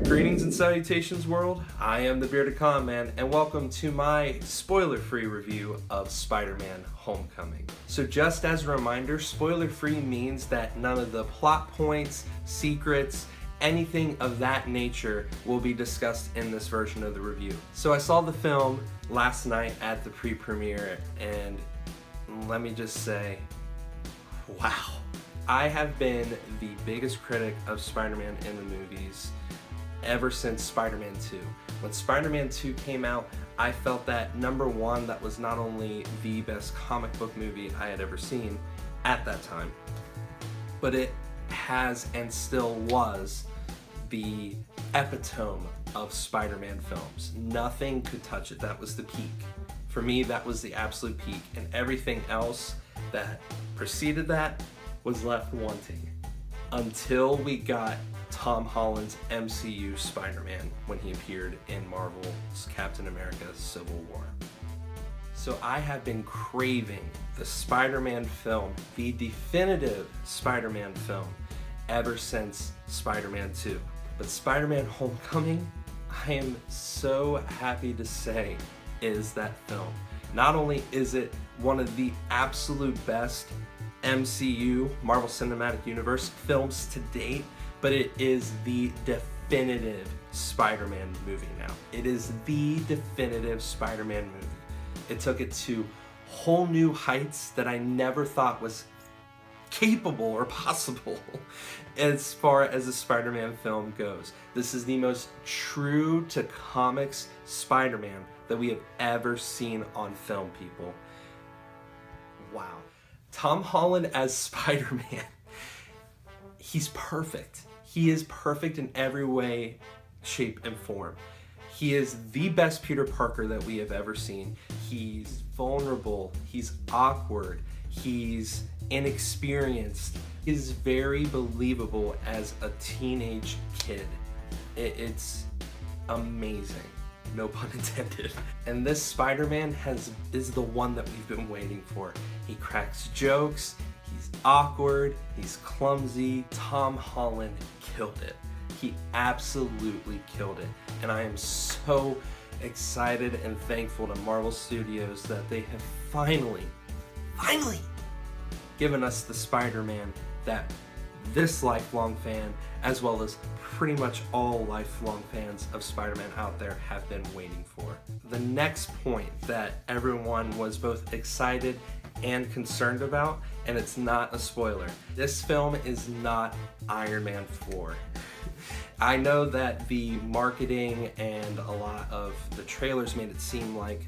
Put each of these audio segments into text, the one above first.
Greetings and salutations, world. I am the Bearded Con Man, and welcome to my spoiler-free review of Spider-Man Homecoming. So just as a reminder, spoiler-free means that none of the plot points, secrets, anything of that nature will be discussed in this version of the review. So I saw the film last night at the pre-premiere, and let me just say, wow. I have been the biggest critic of Spider-Man in the movies ever since Spider-Man 2. When Spider-Man 2 came out, I felt that number one, that was not only the best comic book movie I had ever seen at that time, but it has and still was the epitome of Spider-Man films. Nothing could touch it. That was the peak. For me, that was the absolute peak, and everything else that preceded that was left wanting until we got Tom Holland's MCU Spider-Man when he appeared in Marvel's Captain America Civil War. So I have been craving the Spider-Man film, the definitive Spider-Man film, ever since Spider-Man 2. But Spider-Man Homecoming, I am so happy to say, is that film. Not only is it one of the absolute best MCU, Marvel Cinematic Universe films to date, but it is the definitive Spider-Man movie now. It is the definitive Spider-Man movie. It took it to whole new heights that I never thought was capable or possible as far as a Spider-Man film goes. This is the most true to comics Spider-Man that we have ever seen on film, people. Wow. Tom Holland as Spider-Man, he's perfect. He is perfect in every way, shape, and form. He is the best Peter Parker that we have ever seen. He's vulnerable, he's awkward, he's inexperienced. He's very believable as a teenage kid. It's amazing. No pun intended. And this Spider-Man is the one that we've been waiting for. He cracks jokes, he's awkward, he's clumsy. Tom Holland killed it. He absolutely killed it. And I am so excited and thankful to Marvel Studios that they have finally given us the Spider-Man that this lifelong fan, as well as pretty much all lifelong fans of Spider-Man out there, have been waiting for. The next point that everyone was both excited and concerned about, and it's not a spoiler, this film is not Iron Man 4. I know that the marketing and a lot of the trailers made it seem like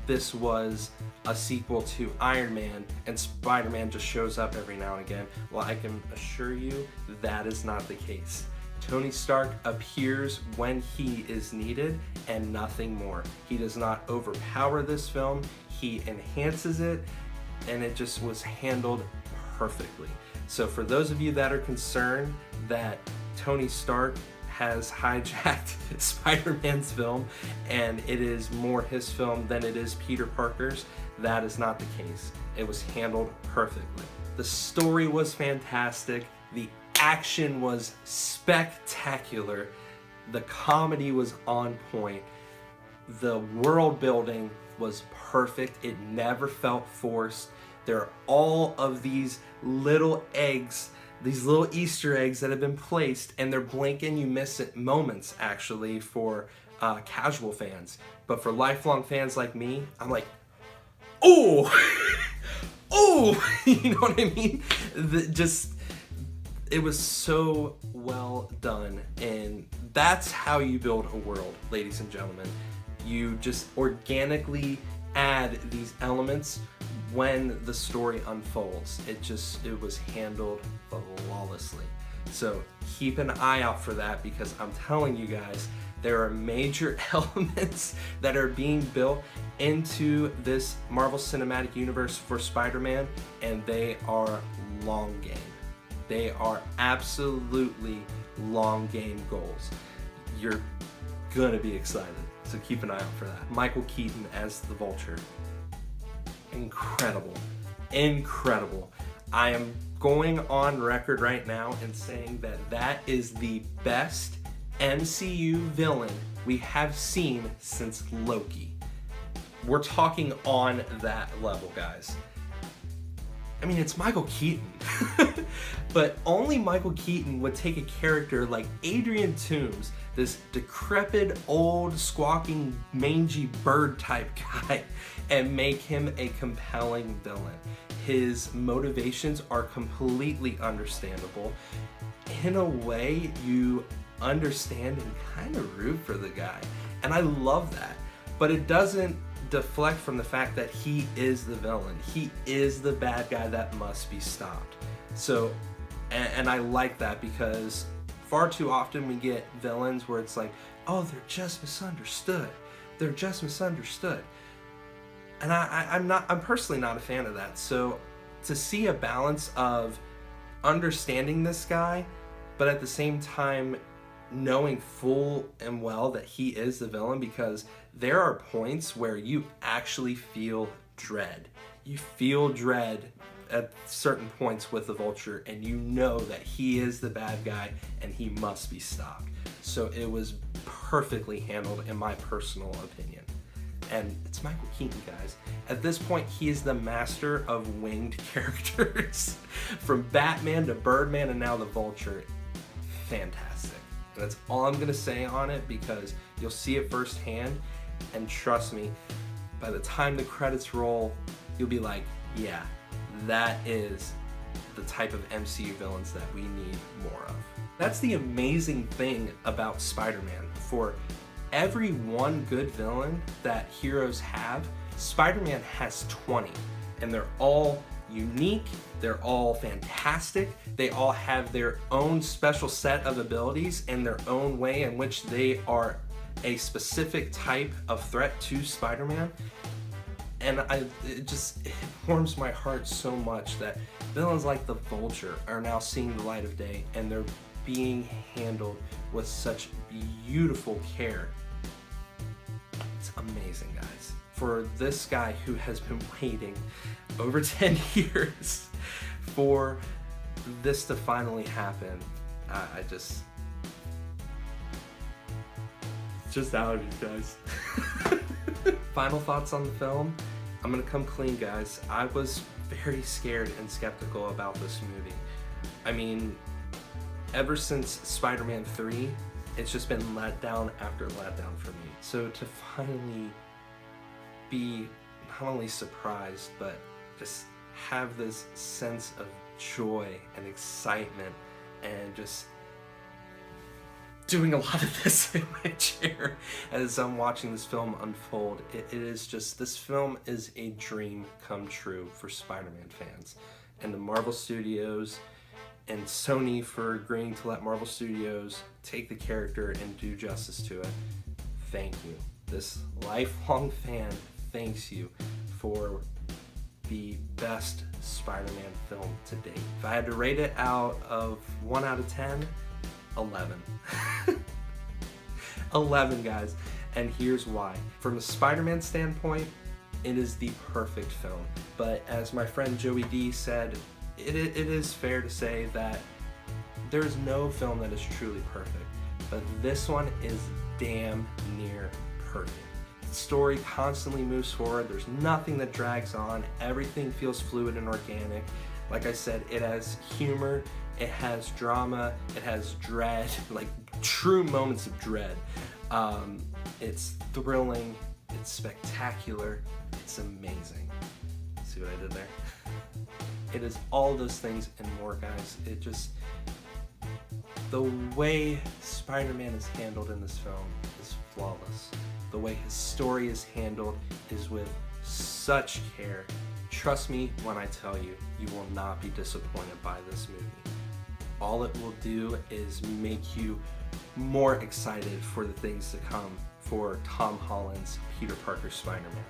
this was a sequel to Iron Man and Spider-Man just shows up every now and again. Well, I can assure you that is not the case. Tony Stark appears when he is needed and nothing more. He does not overpower this film, he enhances it, and it just was handled perfectly. So for those of you that are concerned that Tony Stark has hijacked Spider-Man's film and it is more his film than it is Peter Parker's, that is not the case. It was handled perfectly. The story was fantastic. The action was spectacular. The comedy was on point. The world building was perfect. It never felt forced. There are all of these little eggs, these little Easter eggs that have been placed, and they're blink and you miss it moments, actually, for casual fans. But for lifelong fans like me, I'm like, oh, oh, you know what I mean? It was so well done, and that's how you build a world, ladies and gentlemen. You just organically add these elements when the story unfolds. It was handled flawlessly. So keep an eye out for that, because I'm telling you guys, there are major elements that are being built into this Marvel Cinematic Universe for Spider-Man, and they are long game. They are absolutely long game goals. You're gonna be excited, so keep an eye out for that. Michael Keaton as the Vulture. Incredible. Incredible. I am going on record right now and saying that that is the best MCU villain we have seen since Loki. We're talking on that level, guys. I mean, it's Michael Keaton. But only Michael Keaton would take a character like Adrian Toomes, this decrepit, old, squawking, mangy bird type guy, and make him a compelling villain. His motivations are completely understandable. In a way, you understand and kind of root for the guy. And I love that. But it doesn't deflect from the fact that he is the villain. He is the bad guy that must be stopped. So, and I like that, because far too often we get villains where it's like, oh, they're just misunderstood. They're just misunderstood. And I'm personally not a fan of that. So to see a balance of understanding this guy, but at the same time knowing full and well that he is the villain, because there are points where you actually feel dread. You feel dread at certain points with the Vulture, and you know that he is the bad guy and he must be stopped. So it was perfectly handled in my personal opinion. And it's Michael Keaton, guys. At this point, he is the master of winged characters. From Batman to Birdman and now the Vulture. Fantastic. And that's all I'm gonna say on it, because you'll see it firsthand, and trust me, by the time the credits roll, you'll be like, yeah, that is the type of MCU villains that we need more of. That's the amazing thing about Spider-Man. For every one good villain that heroes have, Spider-Man has 20, and they're all unique, they're all fantastic, they all have their own special set of abilities and their own way in which they are a specific type of threat to Spider-Man. And it warms my heart so much that villains like the Vulture are now seeing the light of day, and they're being handled with such beautiful care. It's amazing, guys. For this guy who has been waiting over 10 years for this to finally happen, it's just out of you guys. Final thoughts on the film. I'm gonna come clean, guys. I was very scared and skeptical about this movie. I mean, ever since Spider-Man 3, it's just been letdown after letdown for me. So to finally be not only surprised, but just have this sense of joy and excitement, and just doing a lot of this in my chair as I'm watching this film unfold. It is just, this film is a dream come true for Spider-Man fans. And the Marvel Studios and Sony for agreeing to let Marvel Studios take the character and do justice to it. Thank you. This lifelong fan thanks you for the best Spider-Man film to date. If I had to rate it out of 1 out of 10, 11. 11, guys. And here's why. From a Spider-Man standpoint, it is the perfect film. But as my friend Joey D said, it is fair to say that there's no film that is truly perfect. But this one is damn near perfect. The story constantly moves forward. There's nothing that drags on. Everything feels fluid and organic. Like I said, it has humor, it has drama, it has dread, like true moments of dread. It's thrilling, it's spectacular, it's amazing. See what I did there? It is all those things and more, guys. It just, the way Spider-Man is handled in this film is flawless. The way his story is handled is with such care. Trust me when I tell you, you will not be disappointed by this movie. All it will do is make you more excited for the things to come for Tom Holland's Peter Parker Spider-Man.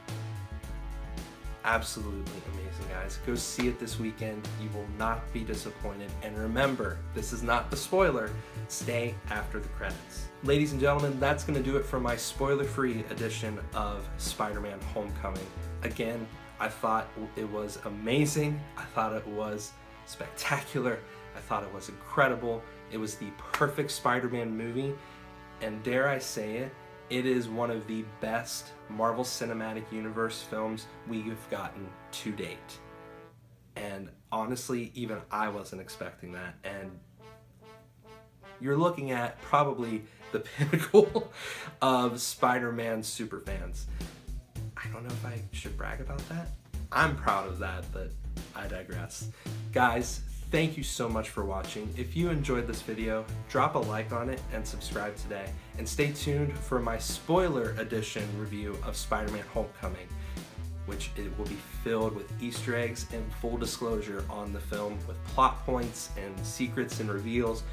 Absolutely amazing, guys. Go see it this weekend. You will not be disappointed. And remember, this is not the spoiler. Stay after the credits. Ladies and gentlemen, that's going to do it for my spoiler-free edition of Spider-Man Homecoming. Again, I thought it was amazing. I thought it was spectacular. I thought it was incredible. It was the perfect Spider-Man movie. and dare I say it, it is one of the best Marvel Cinematic Universe films we've gotten to date. And honestly, even I wasn't expecting that. And you're looking at probably the pinnacle of Spider-Man superfans. I don't know if I should brag about that. I'm proud of that, but I digress. Guys, thank you so much for watching. If you enjoyed this video, drop a like on it and subscribe today. And stay tuned for my spoiler edition review of Spider-Man Homecoming, which it will be filled with Easter eggs and full disclosure on the film with plot points and secrets and reveals,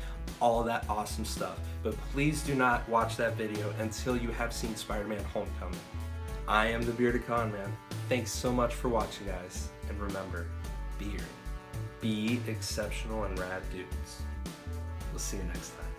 all that awesome stuff. But please do not watch that video until you have seen Spider-Man Homecoming. I am the Bearded Con Man. Thanks so much for watching, guys. And remember, be exceptional and rad dudes. We'll see you next time.